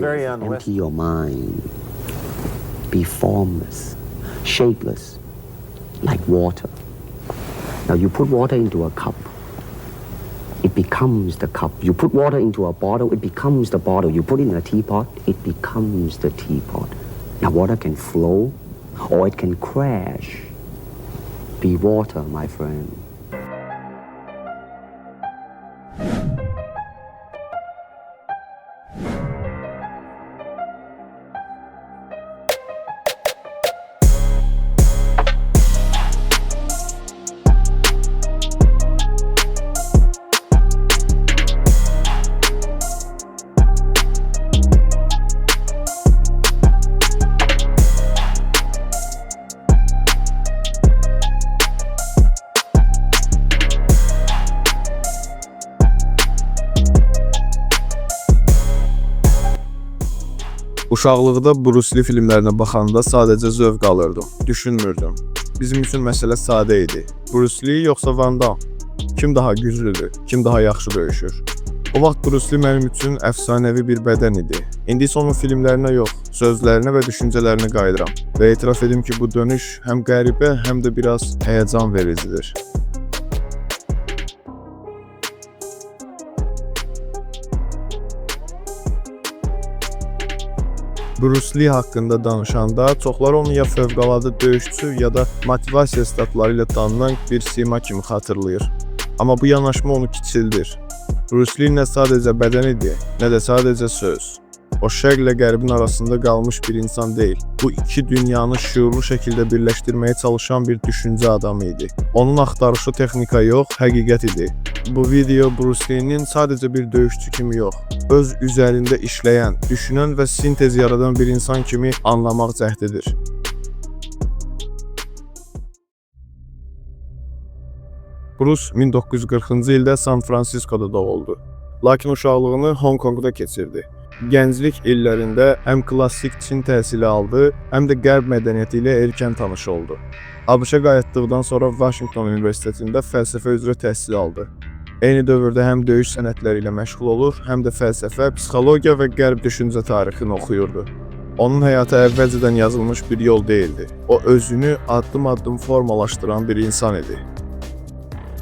very Empty your mind. Be formless, shapeless, like water. Now you put water into a cup, it becomes the cup. You put water into a bottle, it becomes the bottle. You put it in a teapot, it becomes the teapot. Now water can flow or it can crash. Be water, my friend. Uşaqlıqda Bruce Lee filmlərinə baxanda sadəcə zövq alırdım, düşünmürdüm. Bizim üçün məsələ sadə idi. Bruce Lee yoxsa Van Damme? Kim daha güclüdür, kim daha yaxşı döyüşür? O vaxt Bruce Lee mənim üçün əfsanəvi bir bədən idi. İndi isə onun filmlərinə yox, sözlərinə və düşüncələrinə qayıdıram. Və etiraf edim ki, bu dönüş həm qəribə, həm də biraz həyəcan vericidir. Bruce Lee haqqında danışanda çoxları onu ya fövqəladə döyüşçü ya da motivasiya statları ilə tanınan bir sima kimi xatırlayır. Amma bu yanaşma onu kiçildir. Bruce Lee nə sadəcə bədən idi, nə də sadəcə söz. O şərqlə qərbin arasında qalmış bir insan deyil. Bu iki dünyanı şüurlu şəkildə birləşdirməyə çalışan bir düşüncə adamı idi. Onun axtarışı texnika yox, həqiqət idi. Bu video Bruce Lee'nin sadəcə bir döyüşçü kimi yox, öz üzərində işləyən, düşünən və sintez yaradan bir insan kimi anlamaq cəhdidir. Bruce 1940-cı ildə San Francisco'da doğuldu. Lakin uşaqlığını Hong Kong'da keçirdi. Gənclik illərində həm klassik Çin təhsili aldı, həm də qərb mədəniyyəti ilə erkən tanış oldu. ABŞ-a qayıtdıqdan sonra Washington Universitetində fəlsəfə üzrə təhsil aldı. Eyni dövrdə həm döyüş sənətləri ilə məşğul olur, həm də fəlsəfə, psixologiya və qərb düşüncə tarixini oxuyurdu. Onun həyatı əvvəlcədən yazılmış bir yol deyildi. O özünü addım-addım formalaşdıran bir insan idi.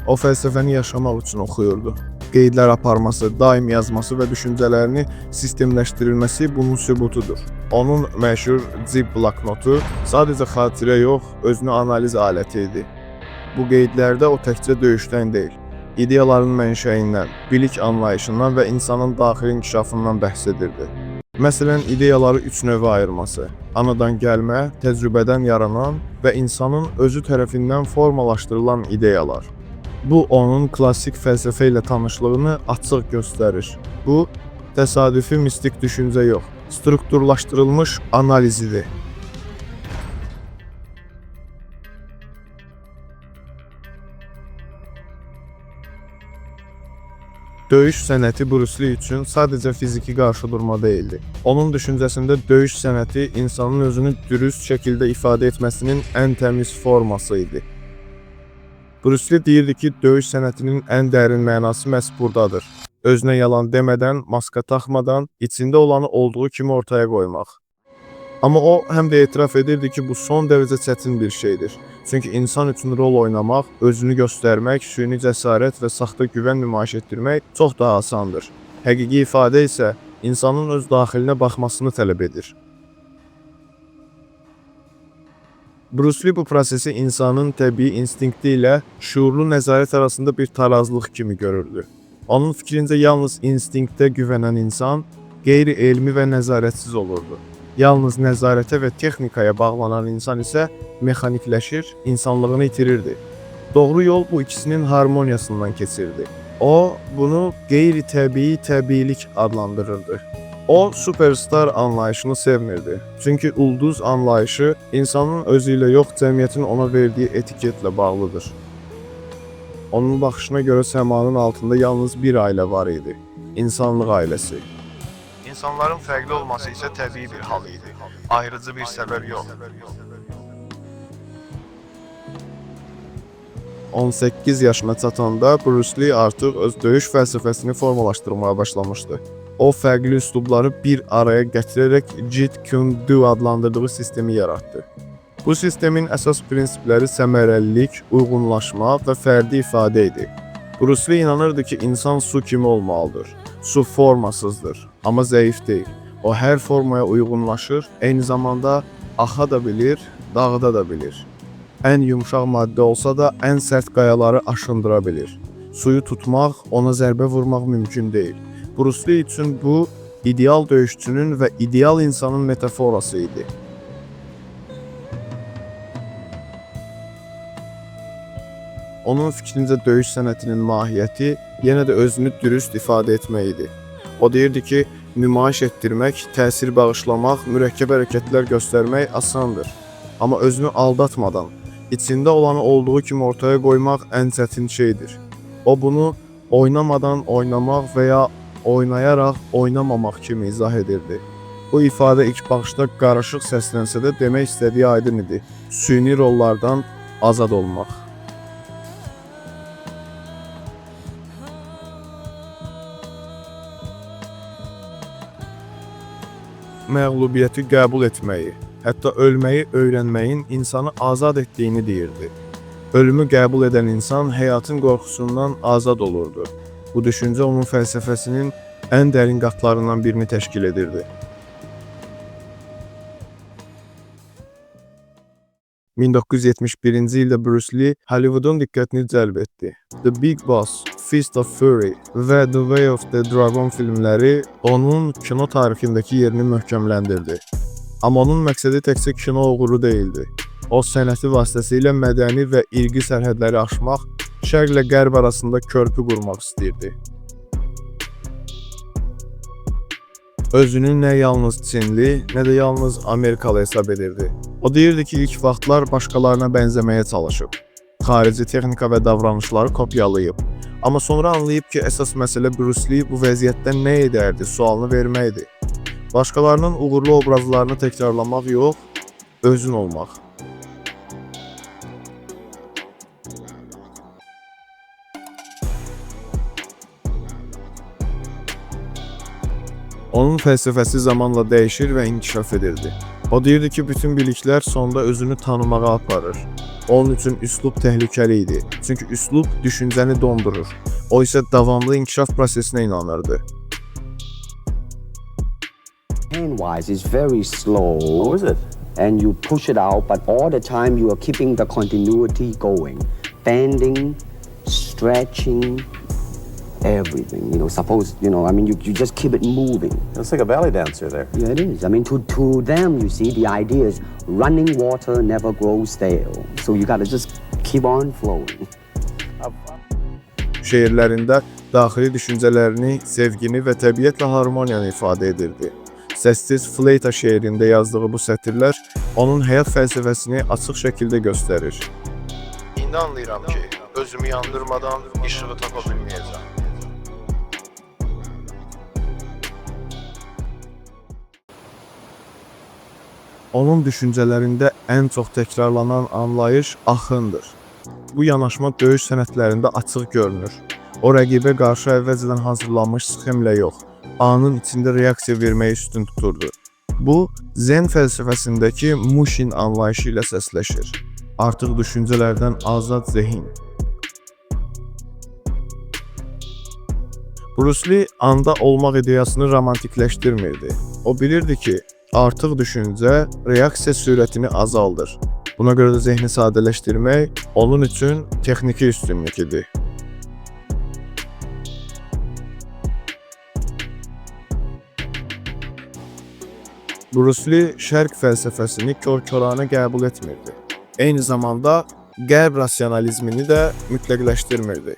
O fəlsəfəni yaşamaq üçün oxuyurdu. Qeydlər aparması, daim yazması və düşüncələrini sistemləşdirilməsi bunun sübutudur. Onun məşhur Zip bloknotu sadəcə xatirə yox, özünü analiz aləti idi. Bu qeydlərdə o təkcə döyüşdən deyil, ideyaların mənşəyindən, bilik anlayışından və insanın daxili inkişafından bəhs edirdi. Məsələn, ideyaları üç növə ayırması: anadan gəlmə, təcrübədən yaranan və insanın özü tərəfindən formalaşdırılan ideyalar. Bu, onun klassik fəlsəfə ilə tanışlığını açıq göstərir. Bu, təsadüfi mistik düşüncə yox, strukturlaşdırılmış analizidir. Döyüş sənəti Bruce Lee üçün sadəcə fiziki qarşıdurma deyildi. Onun düşüncəsində döyüş sənəti insanın özünü dürüst şəkildə ifadə etməsinin ən təmiz forması idi. Bruce Lee deyirdi ki, döyüş sənətinin ən dərin mənası məhz buradadır. Özünə yalan demədən, maska taxmadan, içində olanı olduğu kimi ortaya qoymaq. Amma o, həm də etiraf edirdi ki, bu son dərəcə çətin bir şeydir. Çünki insan üçün rol oynamaq, özünü göstərmək, süni cəsarət və saxta güvən nümayiş etdirmək çox daha asandır. Həqiqi ifadə isə insanın öz daxilinə baxmasını tələb edir. Bruce Lee bu prosesi insanın təbii instinkti ilə şuurlu nəzarət arasında bir tarazlıq kimi görürdü. Onun fikrincə yalnız instinktə güvənən insan qeyri-elmi və nəzarətsiz olurdu. Yalnız nəzarətə və texnikaya bağlanan insan isə mexanikləşir, insanlığını itirirdi. Doğru yol bu ikisinin harmoniyasından keçirdi. O, bunu qeyri-təbii təbiilik adlandırırdı. O, superstar anlayışını sevmirdi. Çünki ulduz anlayışı insanın özü ilə yox, cəmiyyətin ona verdiyi etiketlə bağlıdır. Onun baxışına görə səmanın altında yalnız bir ailə var idi. İnsanlıq ailəsi. İnsanların fərqli olması isə təbii bir hal idi. Ayrıcı bir səbəb yox. 18 yaşına çatanda Bruce Lee artıq öz döyüş fəlsəfəsini formalaşdırmaya başlamışdı. o fərqli üslubları bir araya gətirərək Jeet Kune Do adlandırdığı sistemi yaratdı. Bu sistemin əsas prinsipləri səmərəlilik, uyğunlaşma və fərdi ifadə idi. Bruce Lee inanırdı ki, insan su kimi olmalıdır. Su formasızdır, amma zəif deyil. O hər formaya uyğunlaşır, eyni zamanda axa da bilir, dağıda da bilir. Ən yumşaq maddə olsa da ən sərt qayaları aşındıra bilir. Suyu tutmaq, ona zərbə vurmaq mümkün deyil. Bruce Lee üçün bu, ideal döyüşçünün və ideal insanın metaforası idi. Onun fikrincə döyüş sənətinin mahiyyəti yenə də özünü dürüst ifadə etmək idi. O deyirdi ki, nümayiş etdirmək, təsir bağışlamaq, mürəkkəb hərəkətlər göstərmək asandır. Amma özünü aldatmadan, içində olanı olduğu kimi ortaya qoymaq ən çətin şeydir. O bunu oynamadan oynamaq və ya oynayaraq oynamamaq kimi izah edirdi. Bu ifadə ilk baxışda qarışıq səslənsə də demək istədiyi aydın idi. Süni rollardan azad olmaq. Məğlubiyyəti qəbul etməyi, hətta ölməyi öyrənməyin insanı azad etdiyini deyirdi. Ölümü qəbul edən insan həyatın qorxusundan azad olurdu. Bu düşüncə onun fəlsəfəsinin ən dərin qatlarından birini təşkil edirdi. 1971-ci ildə Bruce Lee Hollywoodun diqqətini cəlb etdi. The Big Boss, Fist of Fury və The Way of the Dragon filmləri onun kino tarixindəki yerini möhkəmləndirdi. Amma onun məqsədi təkcə kino uğuru deyildi. O sənəti vasitəsilə mədəni və irqi sərhədləri aşmaq, şərqlə qərb arasında körpü qurmaq istəyirdi. Özünü nə yalnız Çinli, nə də yalnız Amerikalı hesab edirdi. O deyirdi ki, ilk vaxtlar başqalarına bənzəməyə çalışıb. Xarici texnika və davranışları kopyalayıb. Amma sonra anlayıb ki, əsas məsələ Bruce Lee bu vəziyyətdən nə edərdi sualını verməkdir. Başqalarının uğurlu obrazlarını təkrarlamaq yox, özün olmaq. Onun fəlsəfəsi zamanla dəyişir və inkişaf edirdi. O deyirdi ki, bütün biliklər sonda özünü tanımağa aparır. Onun üçün üslub təhlükəli idi. Çünki üslub düşüncəni dondurur. O isə davamlı inkişaf prosesinə inanırdı. Hand-wise is very slow. Oh, is it? And you push it out, but all the time you are keeping the continuity going. Bending, stretching, everything, suppose, you just keep it moving. It's like a ballet dancer there. Yeah, it is. I mean, to them, you see, the idea is running water never grows stale. So you gotta just keep on flowing. Şeirlərində daxili düşüncələrini, sevgini və təbiətlə harmoniyanı ifadə edirdi. Səssiz Fleyta şeirində yazdığı bu sətirlər onun həyat fəlsəfəsini açıq şəkildə göstərir. İndi anlayıram ki, özümü yandırmadan işığı tapa bilməyəcəm. Onun düşüncələrində ən çox təkrarlanan anlayış axındır. Bu yanaşma döyüş sənətlərində açıq görünür. O rəqibə qarşı əvvəlcədən hazırlanmış sxemlə yox, anın içində reaksiya verməyi üstün tuturdu. Bu, Zen fəlsəfəsindəki Mushin anlayışı ilə səsləşir. Artıq düşüncələrdən azad zehin. Bruce Lee anda olmaq ideyasını romantikləşdirmirdi. O bilirdi ki, artıq düşüncə reaksiya sürətini azaldır. Buna görə də zehni sadələşdirmək onun üçün texniki üstünlük idi. Bruce Lee şərq fəlsəfəsini kör-körənə qəbul etmirdi. Eyni zamanda qərb rasionalizmini də mütləqləşdirmirdi.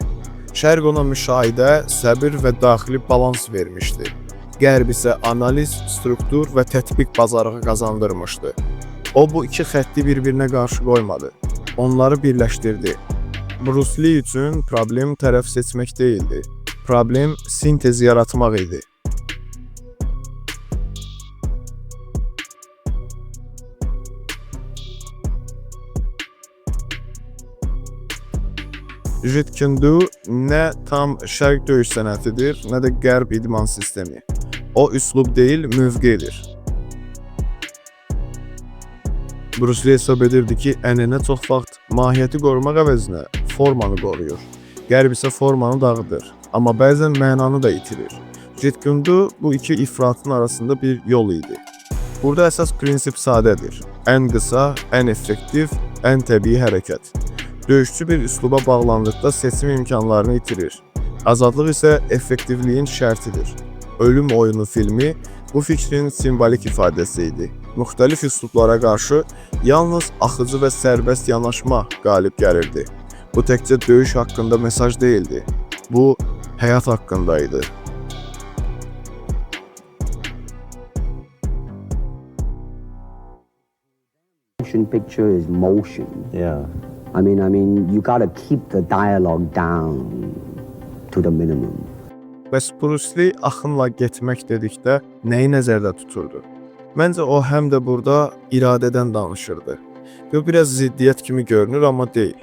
Şərq ona müşahidə, səbir və daxili balans vermişdi. Qərb isə analiz, struktur və tətbiq bacarığı qazandırmışdı. O bu iki xətti bir-birinə qarşı qoymadı. Onları birləşdirdi. Bruce Lee üçün problem tərəf seçmək deyildi. Problem sintez yaratmaq idi. Jeet Kune Do nə tam şərq döyüş sənətidir, nə də qərb idman sistemi. O üslub deyil, mövqedir. Bruce Lee hesab edirdi ki, ənənə çox vaxt mahiyyəti qorumaq əvəzinə formanı qoruyur. Qərb isə formanı dağıdır, amma bəzən mənanı da itirir. Jeet Kune Do bu iki ifratın arasında bir yol idi. Burada əsas prinsip sadədir. Ən qısa, ən effektiv, ən təbii hərəkət. Döyüşçü bir üsluba bağlandıqda seçim imkanlarını itirir. Azadlıq isə effektivliyin şərtidir. Ölüm oyunu filmi bu fikrin simbolik ifadəsi idi. Müxtəlif üslublara qarşı yalnız axıcı və sərbəst yanaşma qalib gəlirdi. Bu təkcə döyüş haqqında mesaj değildi. Bu, həyat haqqındaydı. Motion picture is motion. Yeah. I mean, you gotta keep the dialogue down to the minimum. Bəs Bruce Lee axınla getmək dedikdə nəyi nəzərdə tuturdu? Məncə o həm də burada iradədən danışırdı. Bu biraz ziddiyyət kimi görünür, amma deyil.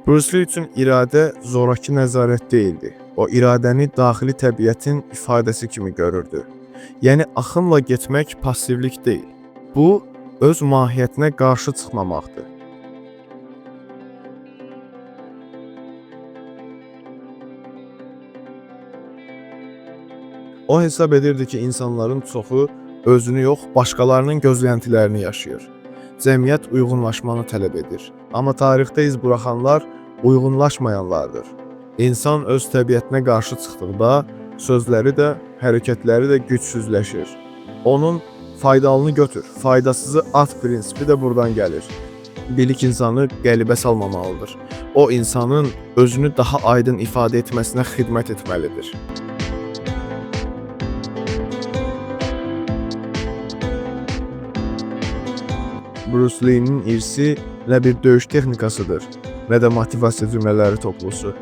Bruce Lee üçün iradə zoraki nəzarət deyildi. O iradəni daxili təbiətin ifadəsi kimi görürdü. Yəni axınla getmək passivlik deyil. Bu, öz mahiyyətinə qarşı çıxmamaqdır. O hesab edirdi ki, insanların çoxu özünü yox, başqalarının gözləntilərini yaşayır. Cəmiyyət uyğunlaşmanı tələb edir. Amma tarixdə iz buraxanlar uyğunlaşmayanlardır. İnsan öz təbiətinə qarşı çıxdıqda sözləri də, hərəkətləri də gücsüzləşir. Onun faydalını götür, faydasızı at prinsipi də buradan gəlir. Bilik insanı qəlibə salmamalıdır. O insanın özünü daha aydın ifadə etməsinə xidmət etməlidir. Bruce Lee'nin irsi nə bir döyüş texnikasıdır, nə də motivasiya cümlələri toplusu.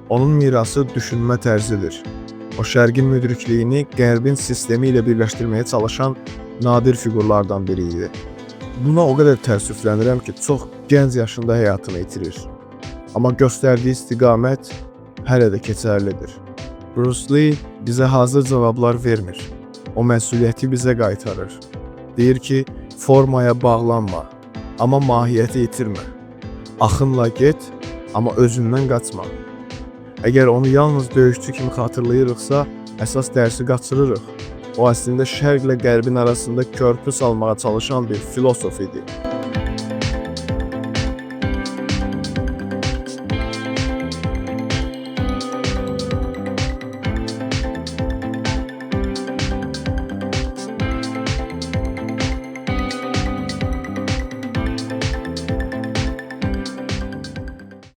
Onun mirası düşünmə tərzidir. O şərqin müdrikliyini qərbin sistemi ilə birləşdirməyə çalışan nadir figurlardan biri idi. Buna o qədər təəssüflənirəm ki, çox gənc yaşında həyatını itirir. Amma göstərdiyi istiqamət hələ də keçərlidir. Bruce Lee bizə hazır cavablar vermir. O məsuliyyəti bizə qaytarır. Deyir ki, formaya bağlanma, amma mahiyyəti itirmə. Axınla get, amma özündən qaçma. Əgər onu yalnız döyüşçü kimi xatırlayırıqsa, əsas dərsi qaçırırıq. O əslində şərqlə qərbin arasında körpü salmağa çalışan bir filosof idi.